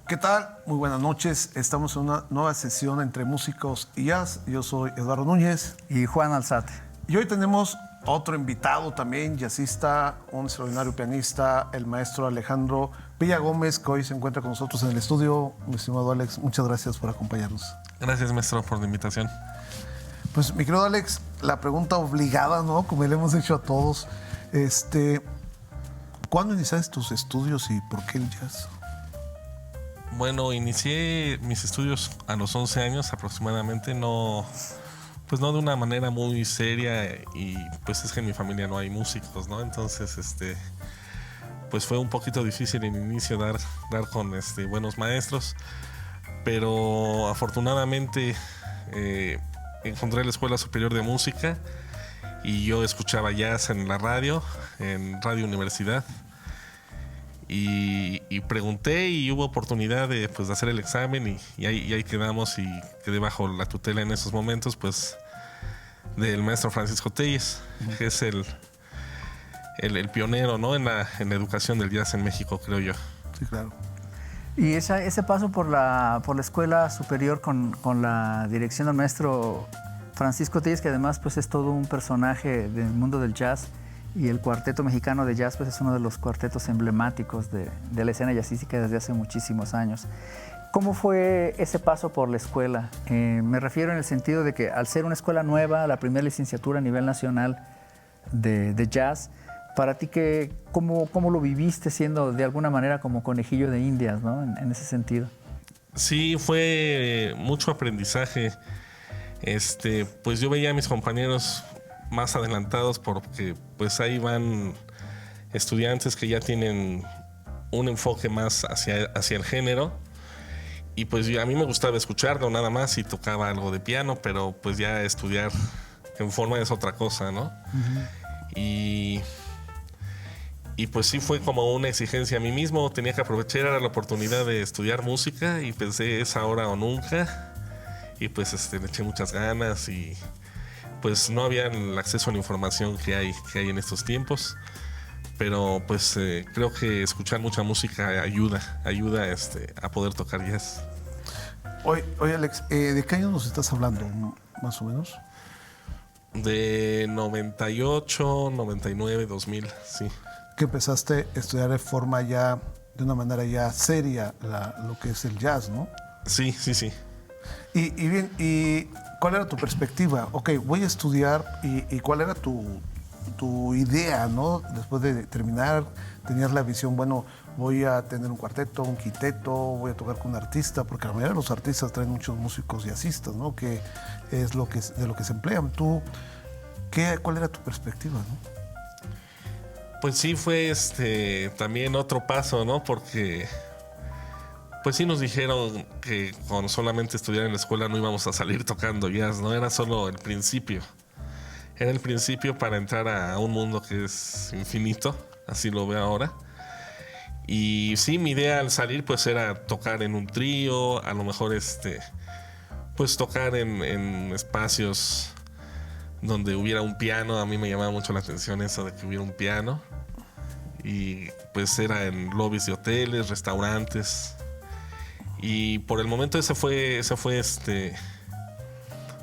¿Qué tal? Muy buenas noches. Estamos en una nueva sesión entre músicos y jazz. Yo soy Eduardo Núñez. Y Juan Alzate. Y hoy tenemos otro invitado también, jazzista, un extraordinario pianista, el maestro Alejandro Villagómez, que hoy se encuentra con nosotros en el estudio. Mi estimado Alex, muchas gracias por acompañarnos. Gracias, maestro, por la invitación. Pues, mi querido Alex, la pregunta obligada, ¿no? Como le hemos hecho a todos. ¿Cuándo iniciaste tus estudios y por qué el jazz? Bueno, inicié mis estudios a los 11 años aproximadamente, pues no de una manera muy seria, y pues es que en mi familia no hay músicos, ¿no? Entonces, pues fue un poquito difícil en inicio dar con buenos maestros, pero afortunadamente encontré la Escuela Superior de Música y yo escuchaba jazz en la radio, en Radio Universidad. Y pregunté y hubo oportunidad de hacer el examen y ahí quedamos, y quedé bajo la tutela en esos momentos pues del maestro Francisco Telles, que es el pionero, ¿no? en la educación del jazz en México, creo yo. Sí, claro. Y ese paso por la Escuela Superior con la dirección del maestro Francisco Telles, que además pues es todo un personaje del mundo del jazz, y el Cuarteto Mexicano de Jazz pues es uno de los cuartetos emblemáticos de la escena jazzística desde hace muchísimos años. ¿Cómo fue ese paso por la escuela? Me refiero en el sentido de que al ser una escuela nueva, la primera licenciatura a nivel nacional de jazz, para ti, ¿cómo lo viviste siendo de alguna manera como conejillo de indias, ¿no? en ese sentido? Sí, fue mucho aprendizaje. Pues yo veía a mis compañeros más adelantados, porque pues ahí van estudiantes que ya tienen un enfoque más hacia el género, y pues a mí me gustaba escucharlo nada más y tocaba algo de piano, pero pues ya estudiar en forma es otra cosa, ¿no? Y pues sí fue como una exigencia a mí mismo, tenía que aprovechar la oportunidad de estudiar música y pensé, es ahora o nunca, y pues le eché muchas ganas, y pues no había el acceso a la información que hay en estos tiempos, pero pues creo que escuchar mucha música ayuda a poder tocar jazz. Oye Alex, ¿de qué años nos estás hablando, más o menos? De 98, 99, 2000, sí. Que empezaste a estudiar de forma ya, de una manera ya seria, lo que es el jazz, ¿no? Sí. Y bien, ¿y cuál era tu perspectiva? Ok, voy a estudiar, ¿y cuál era tu idea, ¿no? Después de terminar, tenías la visión, bueno, voy a tener un cuarteto, un quinteto, voy a tocar con un artista, porque la mayoría de los artistas traen muchos músicos jazzistas, ¿no? Que es de lo que se emplean. ¿Tú cuál era tu perspectiva, no? Pues sí, fue también otro paso, ¿no? Porque pues sí nos dijeron que con solamente estudiar en la escuela no íbamos a salir tocando jazz, ¿no? Era solo el principio. Era el principio para entrar a un mundo que es infinito, así lo veo ahora. Y sí, mi idea al salir pues era tocar en un trío, a lo mejor pues tocar en espacios donde hubiera un piano. A mí me llamaba mucho la atención eso de que hubiera un piano. Y pues era en lobbies de hoteles, restaurantes. Y por el momento ese fue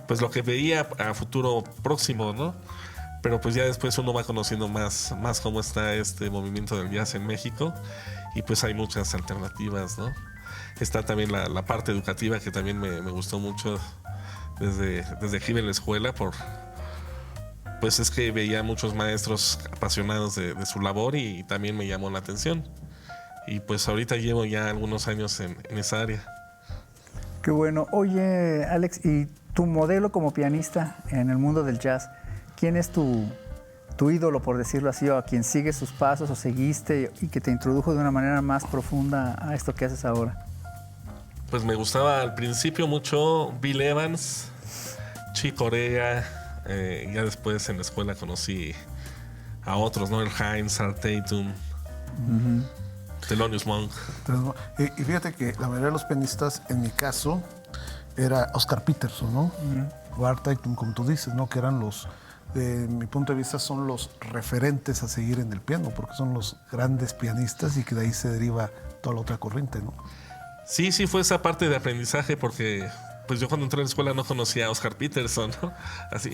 pues lo que veía a futuro próximo, ¿no? Pero pues ya después uno va conociendo más cómo está este movimiento del jazz en México, y pues hay muchas alternativas, ¿no? Está también la parte educativa, que también me gustó mucho desde aquí en la escuela, pues es que veía muchos maestros apasionados de su labor, y también me llamó la atención. Y pues ahorita llevo ya algunos años en esa área. Qué bueno. Oye, Alex, ¿y tu modelo como pianista en el mundo del jazz? ¿Quién es tu ídolo, por decirlo así, o a quien sigues sus pasos o seguiste y que te introdujo de una manera más profunda a esto que haces ahora? Pues me gustaba al principio mucho Bill Evans, Chick Corea. Ya después en la escuela conocí a otros, ¿no? El Hines, Art Tatum, Thelonious Monk. Y fíjate que la mayoría de los pianistas, en mi caso, era Oscar Peterson, ¿no? O Art Tatum, como tú dices, ¿no? Que eran de mi punto de vista, son los referentes a seguir en el piano, porque son los grandes pianistas y que de ahí se deriva toda la otra corriente, ¿no? Sí, fue esa parte de aprendizaje porque pues yo cuando entré a la escuela no conocía a Oscar Peterson, ¿no? Así,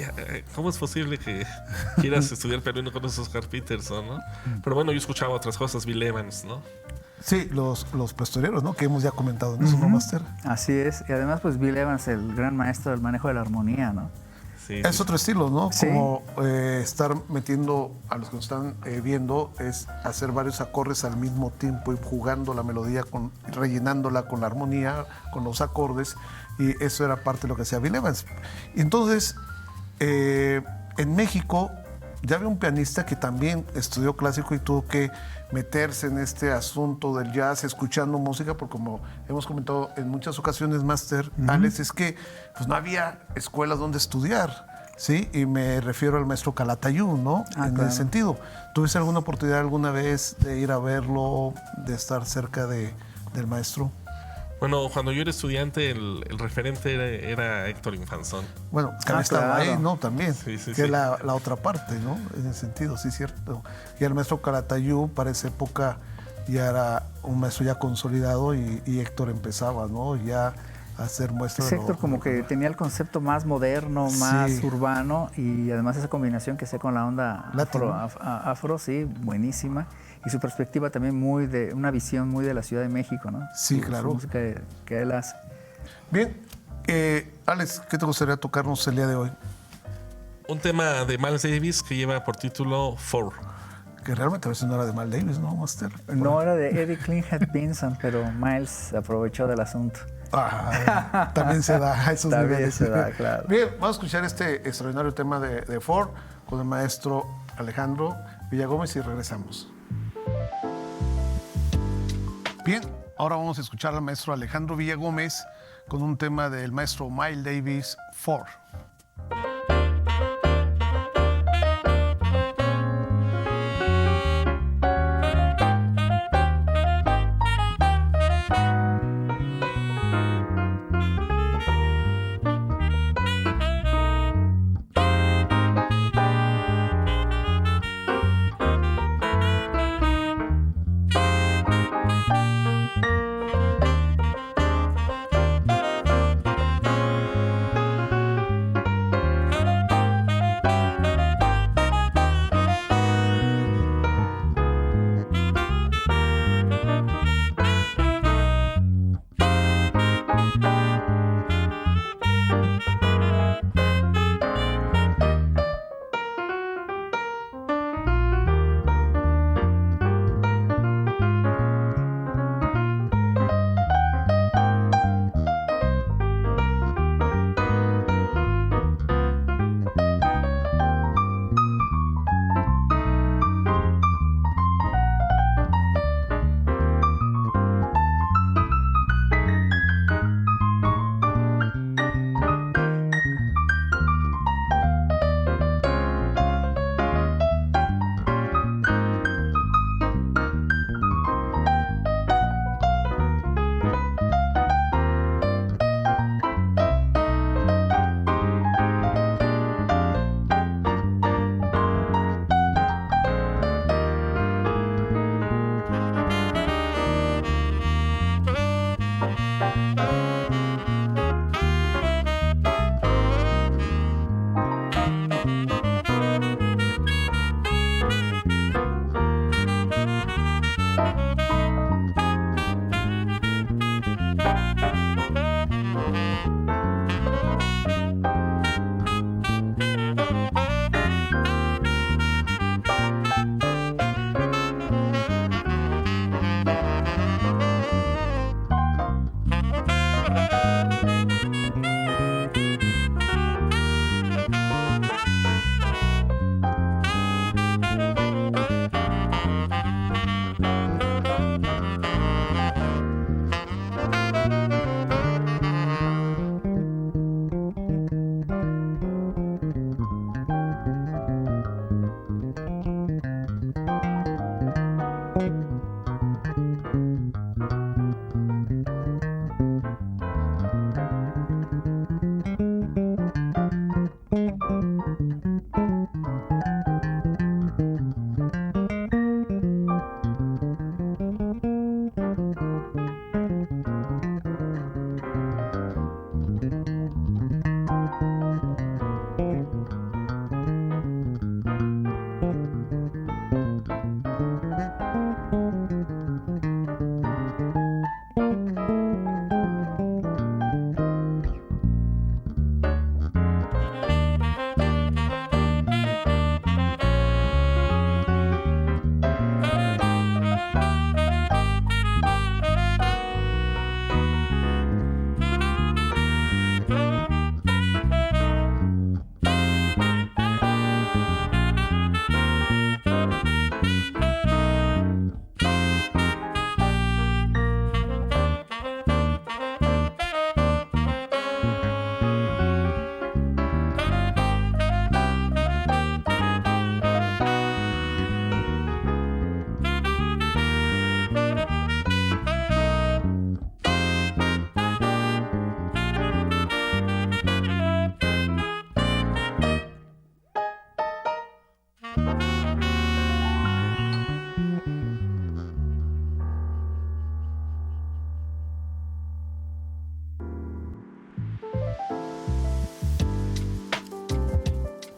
¿cómo es posible que quieras estudiar pero no conoces a Oscar Peterson, ¿no? Pero bueno, yo escuchaba otras cosas, Bill Evans, ¿no? Sí, los pastoreros, ¿no? Que hemos ya comentado en eso, ¿no, Master? Así es. Y además, pues Bill Evans, el gran maestro del manejo de la armonía, ¿no? Sí, Es sí. otro estilo, ¿no? Sí. Como estar metiendo, a los que nos están viendo, es hacer varios acordes al mismo tiempo y jugando la melodía, rellenándola con la armonía, con los acordes, y eso era parte de lo que hacía Bill Evans. Y entonces, en México, ya había un pianista que también estudió clásico y tuvo que meterse en este asunto del jazz, escuchando música, porque como hemos comentado en muchas ocasiones, Master, Alex, es que pues, no había escuelas donde estudiar, ¿sí? Y me refiero al maestro Calatayud, ¿no? En claro. ese sentido. ¿Tuviste alguna oportunidad alguna vez de ir a verlo, de estar cerca del maestro? Bueno, cuando yo era estudiante, el referente era Héctor Infanzón. Bueno, que había estado claro. ahí, ¿no? También, Sí, que sí. es la otra parte, ¿no? En ese sentido, sí, cierto. Y el maestro Calatayud, para esa época, ya era un maestro ya consolidado y Héctor empezaba, ¿no? Ya a hacer muestra Ese Héctor como que tenía el concepto más moderno, más Sí. urbano, y además esa combinación que hacía con la onda Latino. afro, sí, buenísima. Y su perspectiva también una visión muy de la Ciudad de México, ¿no? Sí, Su claro. música que él hace. Bien, Alex, ¿qué te gustaría tocarnos el día de hoy? Un tema de Miles Davis que lleva por título Four. Que realmente a veces no era de Mal Davis, ¿no, Master? No era de Eddie Klinghead Vinson, pero Miles aprovechó del asunto. Ah, también se da a esos También niveles. se da, claro. Bien, vamos a escuchar este extraordinario tema de Ford con el maestro Alejandro Villagómez y regresamos. Bien, ahora vamos a escuchar al maestro Alejandro Villagómez con un tema del maestro Miles Davis, Ford.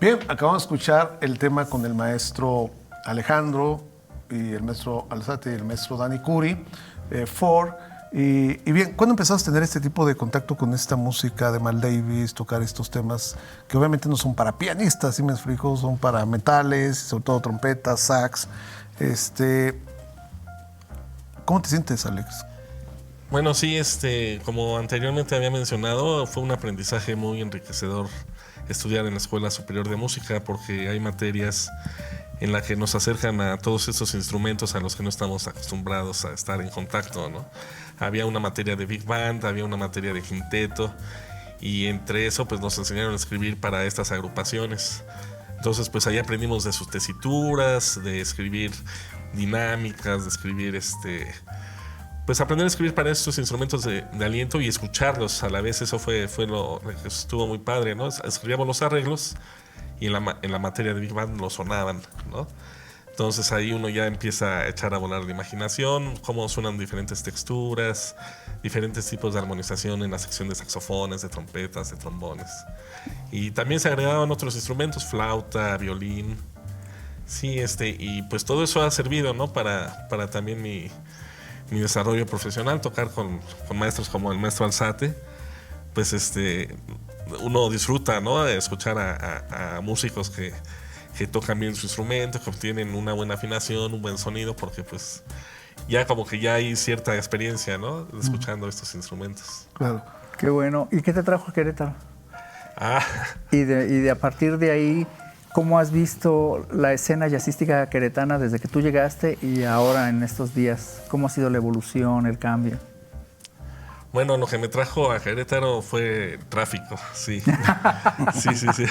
Bien, acabamos de escuchar el tema con el maestro Alejandro y el maestro Alzate y el maestro Dani Curi, Ford. Y bien, ¿cuándo empezaste a tener este tipo de contacto con esta música de Miles Davis, tocar estos temas que obviamente no son para pianistas, ¿sí me explico? Son para metales, sobre todo trompetas, sax. ¿Cómo te sientes, Alex? Bueno, sí, como anteriormente había mencionado, fue un aprendizaje muy enriquecedor estudiar en la Escuela Superior de Música, porque hay materias en las que nos acercan a todos estos instrumentos a los que no estamos acostumbrados a estar en contacto, ¿no? Había una materia de Big Band, había una materia de quinteto, y entre eso pues nos enseñaron a escribir para estas agrupaciones. Entonces pues ahí aprendimos de sus tesituras, de escribir dinámicas, de escribir pues aprender a escribir para estos instrumentos de aliento y escucharlos a la vez. Eso fue lo que estuvo muy padre, ¿no? Escribíamos los arreglos y en la materia de Big Band lo sonaban, ¿no? Entonces ahí uno ya empieza a echar a volar la imaginación, cómo suenan diferentes texturas, diferentes tipos de armonización en la sección de saxofones, de trompetas, de trombones. Y también se agregaban otros instrumentos, flauta, violín. Sí, y pues todo eso ha servido, ¿no? Para también mi desarrollo profesional, tocar con maestros como el maestro Alzate, pues uno disfruta, ¿no? De escuchar a músicos que tocan bien su instrumento, que obtienen una buena afinación, un buen sonido, porque pues ya como que ya hay cierta experiencia, ¿no? Escuchando estos instrumentos. Claro. Qué bueno. ¿Y qué te trajo a Querétaro? Ah. Y a partir de ahí, ¿cómo has visto la escena jazzística queretana desde que tú llegaste y ahora en estos días? ¿Cómo ha sido la evolución, el cambio? Bueno, lo que me trajo a Querétaro fue tráfico, sí. Sí.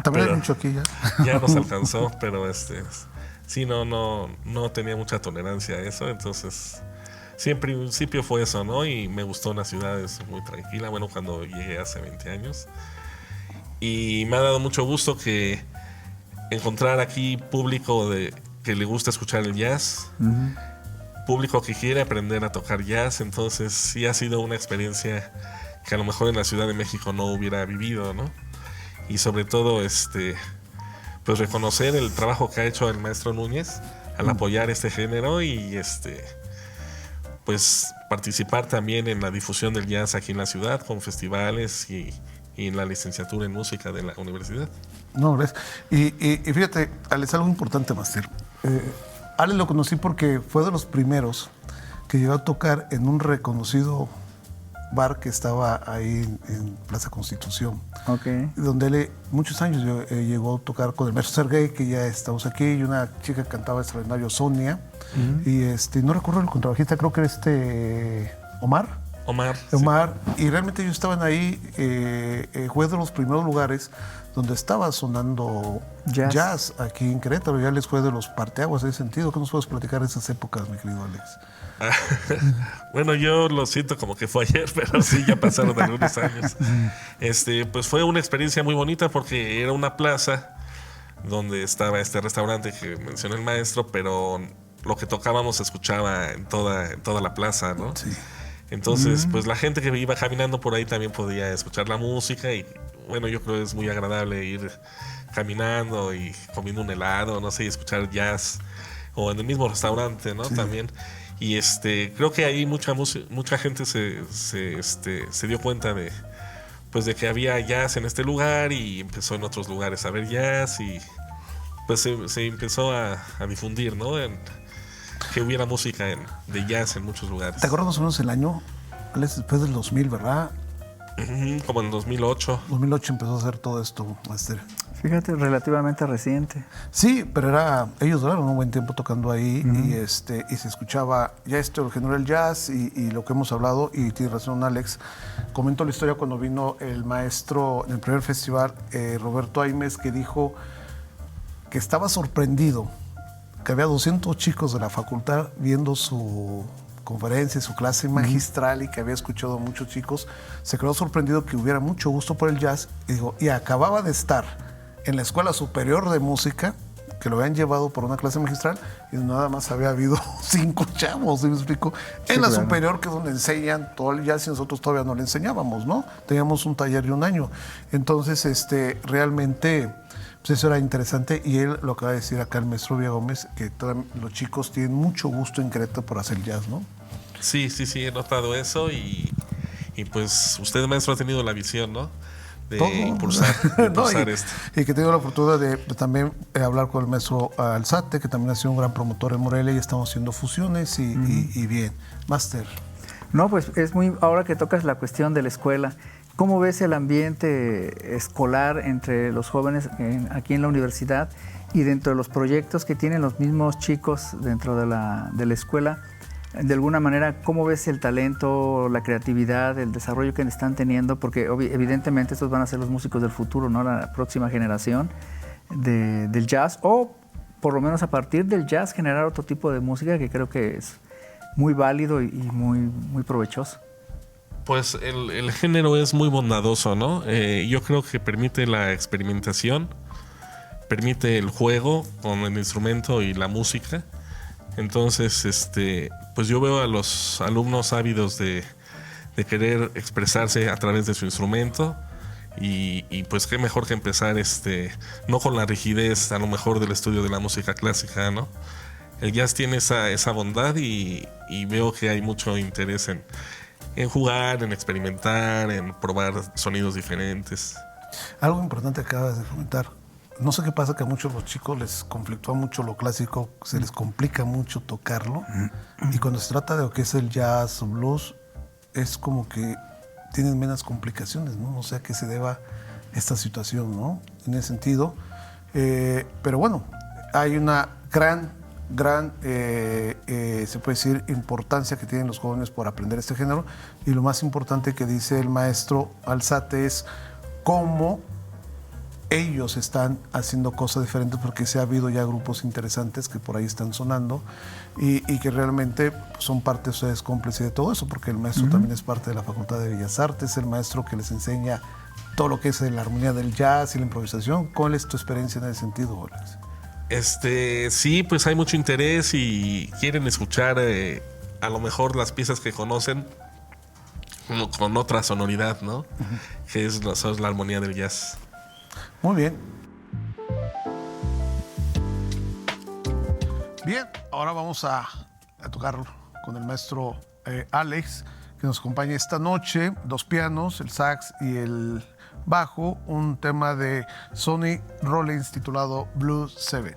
También hay mucho aquí ya. Ya nos alcanzó, pero sí, no tenía mucha tolerancia a eso, entonces sí, en principio fue eso, ¿no? Y me gustó una ciudad, es muy tranquila, bueno, cuando llegué hace 20 años. Y me ha dado mucho gusto que encontrar aquí público que le gusta escuchar el jazz, público que quiere aprender a tocar jazz. Entonces sí ha sido una experiencia que a lo mejor en la Ciudad de México no hubiera vivido, ¿no? Y sobre todo pues reconocer el trabajo que ha hecho el maestro Núñez al apoyar este género y pues participar también en la difusión del jazz aquí en la ciudad con festivales y en la licenciatura en música de la universidad. No, gracias. Y fíjate, Alex, algo importante, Master. Alex lo conocí porque fue de los primeros que llegó a tocar en un reconocido bar que estaba ahí en Plaza Constitución. Okay. Donde él muchos años llegó a tocar con el maestro Sergey, que ya estamos aquí, y una chica que cantaba extraordinario, Sonia. Y no recuerdo el contrabajista, creo que era Omar. Y realmente ellos estaban ahí, fue de los primeros lugares donde estaba sonando jazz aquí en Querétaro. Ya les fue de los parteaguas en ese sentido. ¿Qué nos puedes platicar de esas épocas, mi querido Alex? Bueno, yo lo siento como que fue ayer, pero sí, ya pasaron algunos años. Pues fue una experiencia muy bonita porque era una plaza donde estaba este restaurante que mencionó el maestro, pero lo que tocábamos se escuchaba en toda la plaza, ¿no? Sí. Entonces, pues la gente que iba caminando por ahí también podía escuchar la música y bueno, yo creo que es muy agradable ir caminando y comiendo un helado, no sé, y escuchar jazz o en el mismo restaurante, ¿no? Sí. También. Y creo que ahí mucha gente se dio cuenta de que había jazz en este lugar y empezó en otros lugares a ver jazz y pues se empezó a difundir, ¿no? Que hubiera música de jazz en muchos lugares. ¿Te acuerdas más o menos el año? Después del 2000, ¿verdad? Como en 2008. 2008 empezó a hacer todo esto, Master. Fíjate, relativamente reciente. Sí, pero ellos duraron un buen tiempo tocando ahí y se escuchaba ya el género del jazz y lo que hemos hablado, y tiene razón Alex. Comento la historia cuando vino el maestro en el primer festival, Roberto Aimes, que dijo que estaba sorprendido que había 200 chicos de la facultad viendo su conferencia, su clase magistral, y que había escuchado a muchos chicos. Se quedó sorprendido que hubiera mucho gusto por el jazz y acababa de estar en la Escuela Superior de Música, que lo habían llevado por una clase magistral y nada más había habido 5 chavos, ¿sí me explico? Sí, en la superior, que es donde enseñan todo el jazz, y nosotros todavía no le enseñábamos, ¿no? Teníamos un taller de un año. Entonces, realmente Pues eso era interesante y él lo acaba de decir acá el maestro Villa Gómez, que los chicos tienen mucho gusto en Querétaro por hacer jazz, ¿no? Sí, he notado eso y pues usted, maestro, ha tenido la visión, ¿no? De Todo. impulsar No, esto. y que tengo la oportunidad de también hablar con el maestro Alzate, que también ha sido un gran promotor en Morelia y estamos haciendo fusiones y bien. Máster. No, pues es muy, ahora que tocas la cuestión de la escuela, ¿cómo ves el ambiente escolar entre los jóvenes aquí en la universidad y dentro de los proyectos que tienen los mismos chicos dentro de la escuela? De alguna manera, ¿cómo ves el talento, la creatividad, el desarrollo que están teniendo? Porque evidentemente estos van a ser los músicos del futuro, ¿no? La próxima generación del jazz, o por lo menos a partir del jazz generar otro tipo de música que creo que es muy válido y muy provechoso. Pues el género es muy bondadoso, ¿no? Yo creo que permite la experimentación, permite el juego con el instrumento y la música. Entonces, pues yo veo a los alumnos ávidos de querer expresarse a través de su instrumento y pues qué mejor que empezar no con la rigidez a lo mejor del estudio de la música clásica, ¿no? El jazz tiene esa bondad y veo que hay mucho interés en jugar, en experimentar, en probar sonidos diferentes. Algo importante que acabas de comentar. No sé qué pasa, que a muchos los chicos les conflictúa mucho lo clásico, se les complica mucho tocarlo. Y cuando se trata de lo que es el jazz o blues, es como que tienen menos complicaciones, ¿no? No sé a qué se deba esta situación, ¿no? En ese sentido. Pero bueno, hay una gran, se puede decir, importancia que tienen los jóvenes por aprender este género. Y lo más importante que dice el maestro Alzate es cómo ellos están haciendo cosas diferentes, porque se ha habido ya grupos interesantes que por ahí están sonando y que realmente son parte, ustedes cómplices de todo eso, porque el maestro también es parte de la Facultad de Bellas Artes, el maestro que les enseña todo lo que es la armonía del jazz y la improvisación. ¿Cuál es tu experiencia en ese sentido, Alex? Sí, pues hay mucho interés y quieren escuchar a lo mejor las piezas que conocen con otra sonoridad, ¿no? Que es la armonía del jazz. Muy bien. Bien, ahora vamos a tocar con el maestro Alex, que nos acompaña esta noche, 2 pianos, el sax y el bajo, un tema de Sonny Rollins titulado Blues 7.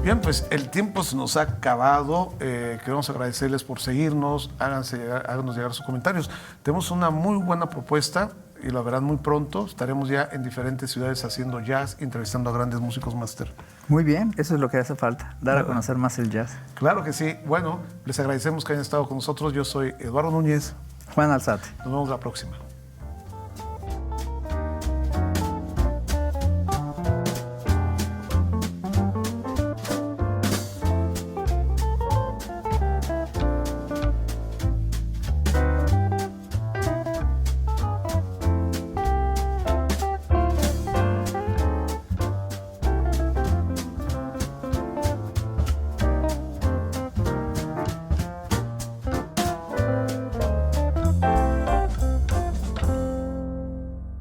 Bien, pues el tiempo se nos ha acabado. Queremos agradecerles por seguirnos. Háganos llegar sus comentarios. Tenemos una muy buena propuesta y la verán muy pronto. Estaremos ya en diferentes ciudades haciendo jazz, entrevistando a grandes músicos máster. Muy bien, eso es lo que hace falta, dar a conocer más el jazz. Claro que sí. Bueno, les agradecemos que hayan estado con nosotros. Yo soy Eduardo Núñez. Juan Alzate. Nos vemos la próxima.